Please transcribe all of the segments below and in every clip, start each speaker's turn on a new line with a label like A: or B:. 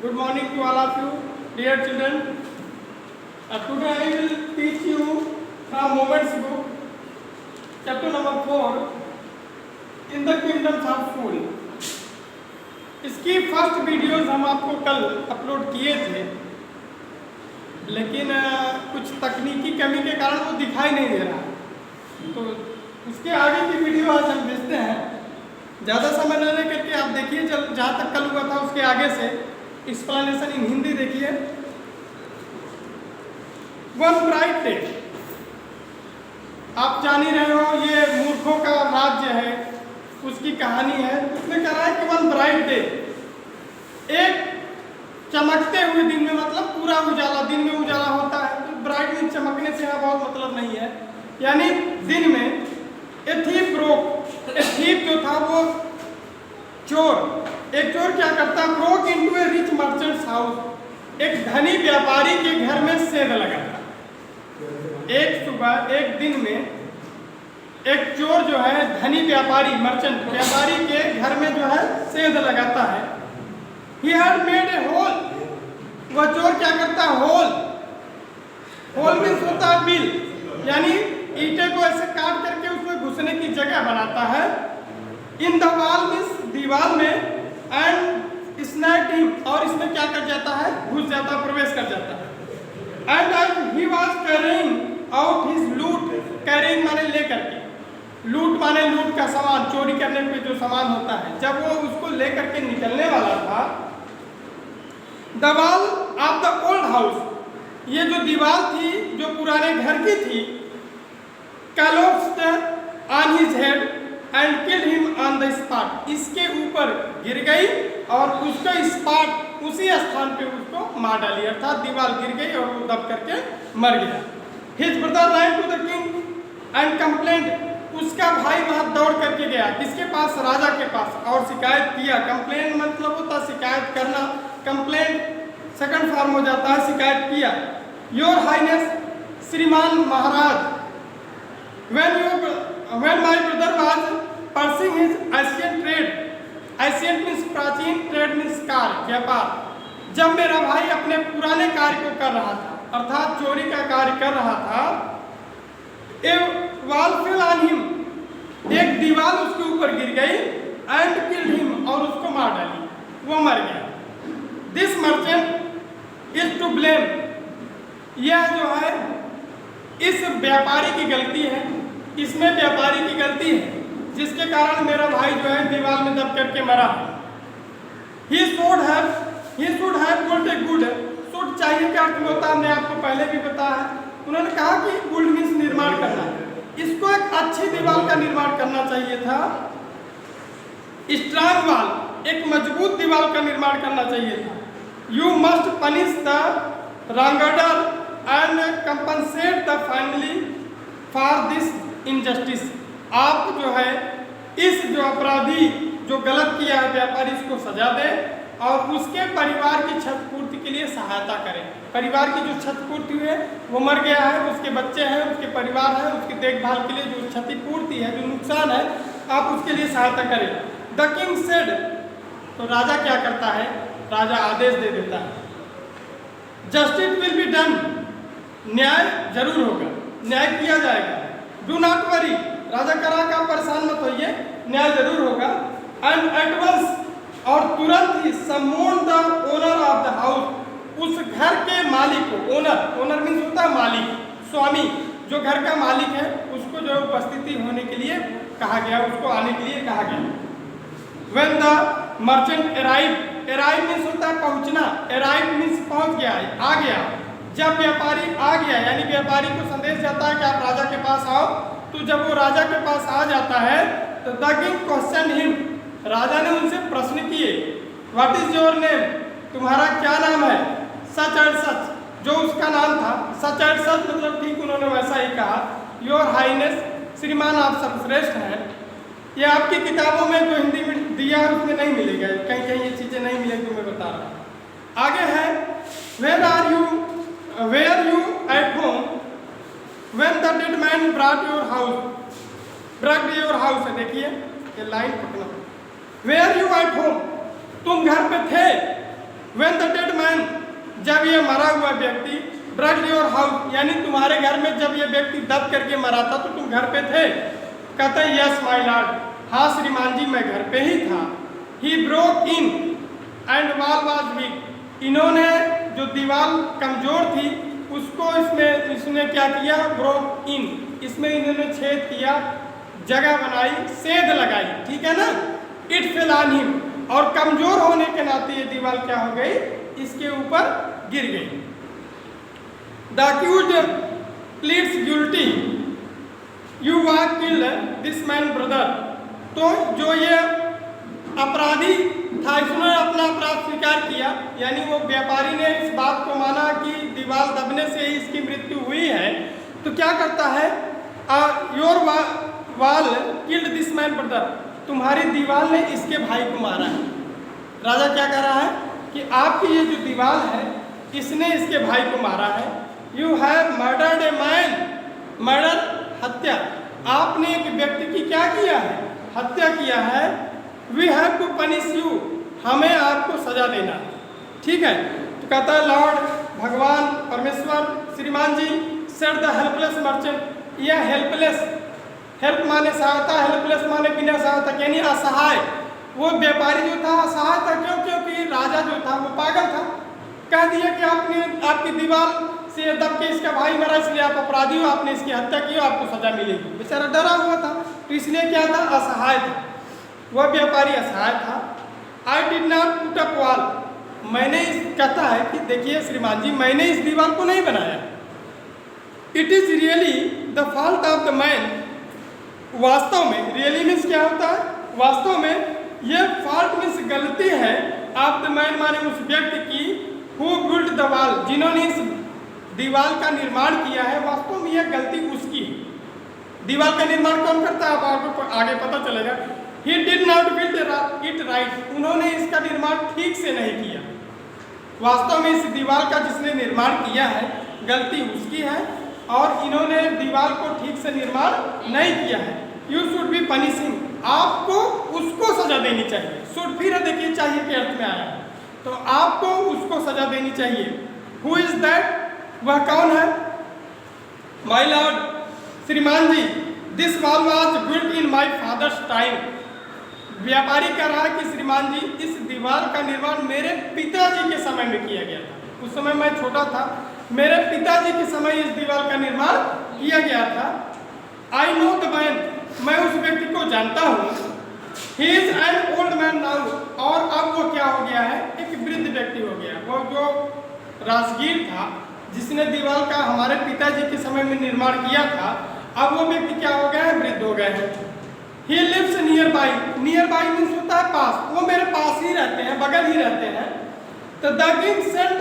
A: Good morning to all of you, dear children. Today I will teach you from Moments book, chapter number 4, in the kingdoms of food. इसकी first videos हम आपको कल upload किए थे, लेकिन कुछ तकनीकी कमी के कारण वो दिखाई नहीं दे रहा, तो उसके आगे की वीडियो आज हम भेजते हैं। ज़्यादा समय न लेकर के आप देखिए, जहाँ तक कल हुआ था उसके आगे से एक्सप्लेनेशन इन हिंदी देखिए। वन ब्राइट डे, आप जान ही रहे हो ये मूर्खों का राज्य है, उसकी कहानी है। उसने कहा है कि वन ब्राइट डे, एक चमकते हुए दिन में, मतलब पूरा उजाला, दिन में उजाला होता है तो ब्राइट में चमकने से यहाँ बहुत मतलब नहीं है, यानी दिन में a thief broke, a thief जो था वो चोर, एक चोर क्या करता है, ब्रोक इनटू ए रिच मर्चेंट्स हाउस, एक धनी व्यापारी के घर में सेंध लगाता। एक सुबह एक दिन में एक चोर जो है धनी व्यापारी, मर्चेंट व्यापारी के घर में जो है सेंध लगाता है। He had made a hole, वह चोर क्या करता है, होल मीन्स होता है बिल, यानी ईंटे को ऐसे काट करके उसमें घुसने की जगह बनाता है। इन द वॉल मीन्स दीवार में, एंड स्नैक्ड हिम, और इसमें क्या कर जाता है, घुस जाता है, प्रवेश कर जाता है। And as he was carrying out his loot, carrying माने लेकर के, लूट माने लूट का सामान, चोरी करने पे जो सामान होता है, जब वो उसको लेकर के निकलने वाला था, the wall of the old house, ये जो दीवार थी जो पुराने घर की थी, collapsed on his head and killed him on the spot, इसके ऊपर गिर गई और उसको स्पॉट, उसी स्थान पे उसको मार डाली, अर्थात दीवार गिर गई और वो दब करके मर गया। His brother ran to the king and complained, उसका भाई वहां दौड़ करके गया, किसके पास, राजा के पास, और शिकायत किया। कंप्लेन मतलब होता शिकायत करना, कंप्लेंट सेकंड फॉर्म हो जाता है शिकायत किया। योर हाइनेस, श्रीमान महाराज, when my brother was pursuing his ancient trade, ancient means प्राचीन, trade means कार्य, व्यापार, जब मेरा भाई अपने पुराने कार्य को कर रहा था, अर्थात चोरी का कार्य कर रहा था, ए वॉल फेल ऑन हिम, एक दीवार उसके ऊपर गिर गई, एंड किल्ड हिम, और उसको मार डाली, वो मर गया। This merchant is to blame, यह जो है इस व्यापारी की गलती है, इसमें व्यापारी की गलती है, जिसके कारण मेरा भाई जो है दीवार में दब करके मरा। He should have built a good, should चाहिए क्या अर्थ में होता है, हमने आपको पहले भी बताया है। उन्होंने कहा कि गुड मीन्स निर्माण करना, इसको एक अच्छी दीवार का निर्माण करना चाहिए था। स्ट्रांग वॉल, एक मजबूत दीवार का निर्माण करना चाहिए था। You must punish the wrongdoer and compensate the family for this injustice, आप जो है इस जो अपराधी जो गलत किया है व्यापारी, इसको सजा दे और उसके परिवार की क्षतिपूर्ति के लिए सहायता करें। परिवार की जो क्षतिपूर्ति है, वो मर गया है, उसके बच्चे हैं, उसके परिवार है, उसकी देखभाल के लिए जो क्षतिपूर्ति है, जो नुकसान है, आप उसके लिए सहायता करें। द किंग सेड, तो राजा क्या करता है, राजा आदेश दे देता है, जस्टिस विल बी डन, न्याय जरूर होगा, न्याय किया जाएगा। डू नॉट वरी, राजा कहा का परेशान मत होइए, न्याय जरूर होगा। एंड एट वंस, और तुरंत ही, summon the owner of the house, उस घर के मालिक को, ओनर मीन्स होता है मालिक, स्वामी, जो घर का मालिक है, उसको जो उपस्थिति होने के लिए कहा गया, उसको आने के लिए कहा गया। When the merchant arrive means होता है पहुंचना, अराइव मीन्स पहुंच गया, आ गया। जब व्यापारी आ गया, यानी व्यापारी को संदेश जाता है कि आप राजा के पास आओ, तो जब वो राजा के पास आ जाता है तो द किंग क्वेश्चन हिम, राजा ने उनसे प्रश्न किए, व्हाट इज योर नेम, तुम्हारा क्या नाम है, सच एंड सच, जो उसका नाम था, सच एंड सच मतलब ठीक उन्होंने वैसा ही कहा। योर हाइनेस, श्रीमान आप सर्वश्रेष्ठ हैं। ये आपकी किताबों में जो हिंदी में दिया है उसमें नहीं मिलेगा, कहीं कहीं ये चीज़ें नहीं मिलेगी, मैं बता रहा हूँ। आगे है, where are you, where you at home when the dead man brought your house है, देखिए ये लाइन पकड़ना, वेयर यू एट होम, तुम घर पे थे, व्हेन द जब ये मरा हुआ व्यक्ति ब्रड योर हाउस, यानी तुम्हारे घर में जब ये व्यक्ति दब करके मरा था तो तुम घर पे थे? कहते हैं यस माय लॉर्ड, हाँ श्रीमान जी मैं घर पे ही था। He broke in and wall was weak, इन्होंने जो दीवार कमजोर थी उसको इसने क्या किया, ब्रोक इन, इसमें इन्होंने छेद किया, जगह बनाई, सेध लगाई, ठीक है ना। इट फेल ऑन हिम, और कमजोर होने के नाते ये दीवार क्या हो गई, इसके ऊपर गिर गई। The accused pleads guilty, you have killed this man brother, तो जो ये अपराधी था इसने अपना अपराध स्वीकार किया, यानी वो व्यापारी ने इस बात को माना कि दीवार दबने से ही इसकी मृत्यु हुई है। तो क्या करता है, योर वाल किल्ड दिस मैन ब्रदर, तुम्हारी दीवार ने इसके भाई को मारा है। राजा क्या कह रहा है कि आपकी ये जो दीवार है इसने इसके भाई को मारा है। You have murdered a man, murder हत्या, आपने एक व्यक्ति की क्या किया है, हत्या किया है। We have to punish you, हमें आपको सजा देना, ठीक है। तो कहता है लॉर्ड, भगवान परमेश्वर श्रीमान जी, सेड द हेल्पलेस मर्चेंट, यह हेल्पलेस, हेल्प माने सहायता, हेल्पलेस माने बिना सहायता, यानी असहाय। वो व्यापारी जो था असहाय था, क्यों, क्योंकि राजा जो था वो पागल था। कह दिया कि आपकी दीवार से दब के इसका भाई मरा, इसलिए आप अपराधी हो, आपने इसकी हत्या की, आपको सजा मिलेगी। बेचारा डरा हुआ था, तो इसलिए क्या था, असहाय था, वह व्यापारी असहाय था। I did not put up wall, मैंने कहता है कि देखिए श्रीमान जी, मैंने इस दीवार को नहीं बनाया। It is really the fault of the man, वास्तव में, रियली मीन्स क्या होता है, वास्तव में, यह फॉल्ट मीन्स गलती है, ऑफ द मैन माने उस व्यक्ति की, हु बिल्ट द वॉल, जिन्होंने इस दीवार का निर्माण किया है, वास्तव में यह गलती उसकी है। दीवार का निर्माण कौन करता है, आपको आगे पता चलेगा। He did not build it right, उन्होंने इसका निर्माण ठीक से नहीं किया। वास्तव में इस दीवार का जिसने निर्माण किया है गलती उसकी है, और इन्होंने दीवार को ठीक से निर्माण नहीं किया है। यू शुड बी पनिशिंग, आपको उसको सजा देनी चाहिए। शुड फिर देखिए चाहिए के अर्थ में आया है, तो आपको उसको सजा देनी चाहिए। हु इज दैट, वह कौन है, माय लॉर्ड श्रीमान जी, this wall was built in my father's time, व्यापारी कह रहा है कि श्रीमान जी, इस दीवार का निर्माण मेरे पिताजी के समय में किया गया था। उस समय मैं छोटा था, मेरे पिताजी के समय इस दीवार का निर्माण किया गया था। आई नो द मैन, मैं उस व्यक्ति को जानता हूँ। He is an old man now, और अब वो क्या हो गया है, एक वृद्ध व्यक्ति हो गया। वो जो राजगीर था जिसने दीवार का हमारे पिताजी के समय में निर्माण किया था, अब वो व्यक्ति क्या हो गया है, वृद्ध हो गए हैं। He lives nearby, nearby means होता है पास, वो मेरे पास ही रहते हैं, बगल ही रहते हैं। तो the king sent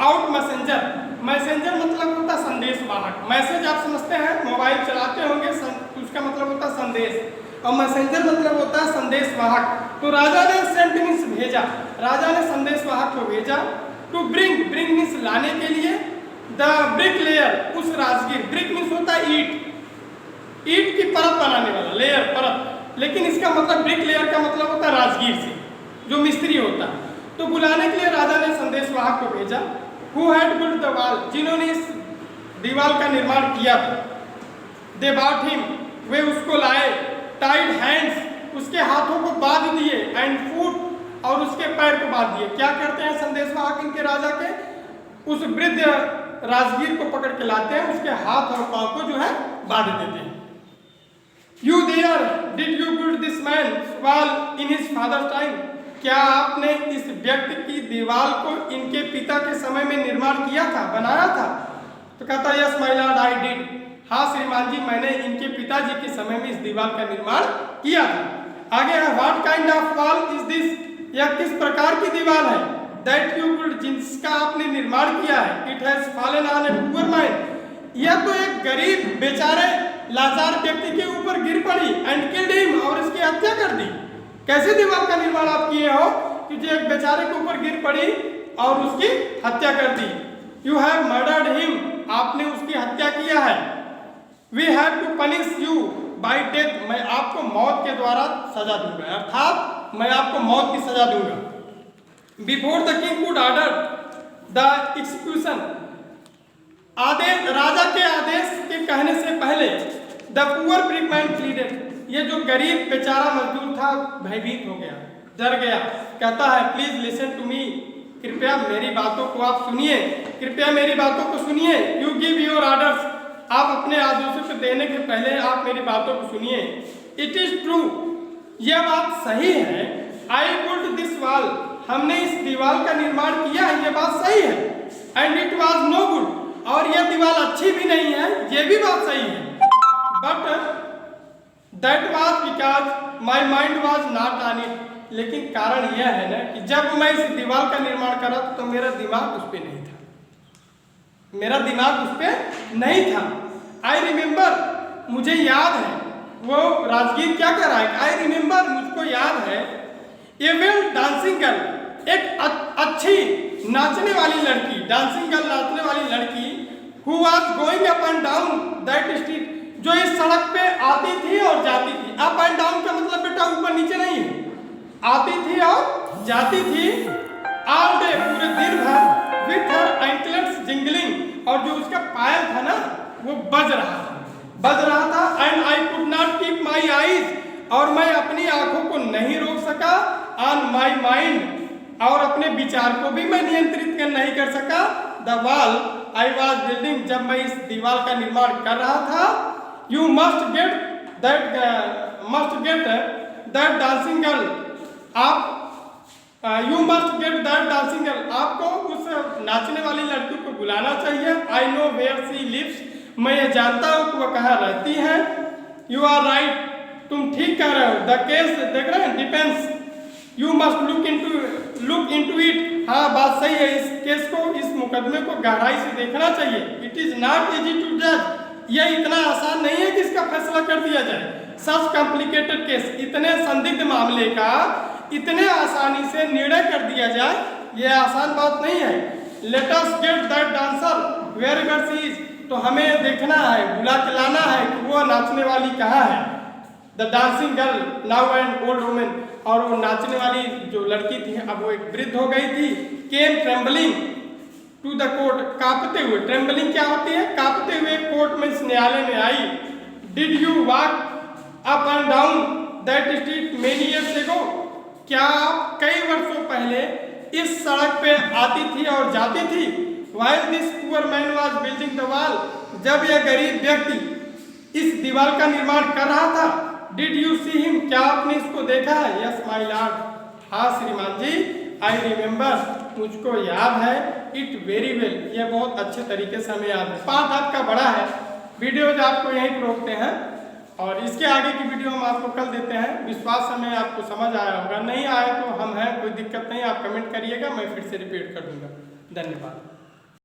A: out messenger, messenger मतलब होता है संदेश वाहक। मैसेज आप समझते हैं, मोबाइल चलाते होंगे, उसका मतलब होता है संदेश, और मैसेंजर मतलब होता है संदेश वाहक। तो राजा ने सेंट मीन्स भेजा, राजा ने संदेश वाहक को भेजा। टू ब्रिंग, ब्रिंग मीन्स लाने के लिए, द ब्रिक लेयर, उस राजगीर, ब्रिक मीन्स होता है ईट, ईट की परत बनाने वाला, लेयर परत, लेकिन इसका मतलब ब्रिक लेयर का मतलब होता है राजगीर से, जो मिस्त्री होता है। तो बुलाने के लिए राजा ने संदेश वाहक को भेजा। Who had built the wall, जिन्होंने इस दीवार का निर्माण किया था। दे बॉट हिम, वे उसको लाए। टाइड हैंड्स, उसके हाथों को बांध दिए। एंड फुट, और उसके पैर को बांध दिए। क्या करते हैं संदेश वाहक इनके राजा के, उस वृद्ध राजगीर को पकड़ के लाते हैं, उसके हाथ और पांव को जो है बांध देते हैं। You there, did you build this man wall in his father's time? क्या आपने इस व्यक्ति की दीवार को इनके पिता के समय में निर्माण किया था, बनाया था? तो कहता है yes my Lord I did, हाँ श्रीमान जी मैंने इनके पिताजी के समय में इस दीवार का निर्माण किया था। आगे है what kind of wall is this, यह किस प्रकार की दीवार है। दैट यू बिल्ड, जिसका आपने निर्माण किया है। It has fallen on a poor man, यह तो एक गरीब बेचारे लाचार व्यक्ति के ऊपर गिर पड़ी। एंड किल्ड हिम, और इसकी हत्या कर दी। कैसे दीवार का निर्माण आप किए हो कि जो एक बेचारे के ऊपर गिर पड़ी और उसकी हत्या कर दी। यू हैव मर्डर्ड हिम, आपने उसकी हत्या किया है। We have to punish you by death, मैं आपको मौत के द्वारा सजा दूंगा, अर्थात मैं आपको मौत की सजा दूंगा। Before the king could order the execution, आदेश, राजा के आदेश के कहने से पहले द पुअर ब्रिकमैन प्लीडेड, ये जो गरीब बेचारा मजदूर था भयभीत हो गया, डर गया, कहता है प्लीज लिसन टू मी, कृपया मेरी बातों को आप सुनिए, कृपया मेरी बातों को सुनिए। यू गिव योर ऑर्डर्स, आप अपने आदेशों को देने के पहले आप मेरी बातों को सुनिए। इट इज ट्रू, यह बात सही है। आई बुल्ड दिस वॉल, हमने इस दीवार का निर्माण किया है, यह बात सही है। And it was no good, और यह दीवार अच्छी भी नहीं है, यह भी बात सही है। But that was because my mind was not on it, लेकिन कारण यह है ना कि जब मैं इस दीवार का निर्माण करा तो मेरा दिमाग उस पर नहीं था, मेरा दिमाग उस पर नहीं था। आई रिमेंबर, मुझे याद है, वो राजगीर क्या कर रहा है, आई रिमेंबर, मुझको याद है, ए वेल डांसिंग गर्ल, एक अच्छी नाचने वाली लड़की, डांसिंग गर्ल नाचने वाली लड़की, who was going up and down that street, जो इस सड़क पे आती थी और जाती थी। अप एंड डाउन का मतलब बेटा ऊपर नीचे नहीं है, आती थी और जाती थी। ऑल डे, पूरे दिन भर, विथ हर एंकलेट्स जिंगलिंग, और जो उसका पायल था ना वो बज रहा था। And I could not keep my eyes, और मैं अपनी आंखों को नहीं रोक सका। ऑन माई माइंड, और अपने विचार को भी मैं नियंत्रित नहीं कर सका। The wall I was building, जब मैं इस दीवार का निर्माण कर रहा था। You must get that dancing girl, आप you must get that dancing girl, आपको उस नाचने वाली लड़की को बुलाना चाहिए। I know where she lives, मैं ये जानता हूँ कि वह कहाँ रहती है। यू आर राइट, तुम ठीक कह रहे हो। द केस, देख रहे हैं, depends, you must look into it, हाँ बात सही है, इस केस को, इस मुकदमे को गहराई से देखना चाहिए। It is not easy to जज, यह इतना आसान नहीं है कि इसका फैसला कर दिया जाए। सच कॉम्प्लिकेटेड केस, इतने संदिग्ध मामले का इतने आसानी से निर्णय कर दिया जाए, यह आसान बात नहीं है। Let us get that dancer where she is, तो हमें देखना है, बुला के लाना है कि वो नाचने वाली कहाँ है। The dancing girl now and old women, और वो नाचने वाली जो लड़की थी अब वो एक वृद्ध हो गई थी। केम ट्रेम्बलिंग टू द कोर्ट, कांपते हुए, ट्रेम्बलिंग क्या होती है, कांपते हुए कोर्ट में, न्यायालय में आई। Did you walk up and down that street many years ago, क्या आप कई वर्षों पहले इस सड़क पे आती थी और जाती थी। While this poor man was building the wall, जब यह गरीब व्यक्ति इस दीवार का निर्माण कर रहा था। डिड यू सी हिम, क्या आपने इसको देखा है। यस माय लॉर्ड, हाँ श्रीमान जी। आई रिमेंबर, मुझको याद है। इट वेरी वेल, यह बहुत अच्छे तरीके से हमें याद है। पाठ आपका बड़ा है, वीडियोज आपको यहीं पर रोकते हैं, और इसके आगे की वीडियो हम आपको कल देते हैं। विश्वास हमें आपको समझ आया होगा, नहीं आए तो हम हैं, कोई दिक्कत नहीं, आप कमेंट करिएगा, मैं फिर से रिपीट कर दूंगा। धन्यवाद।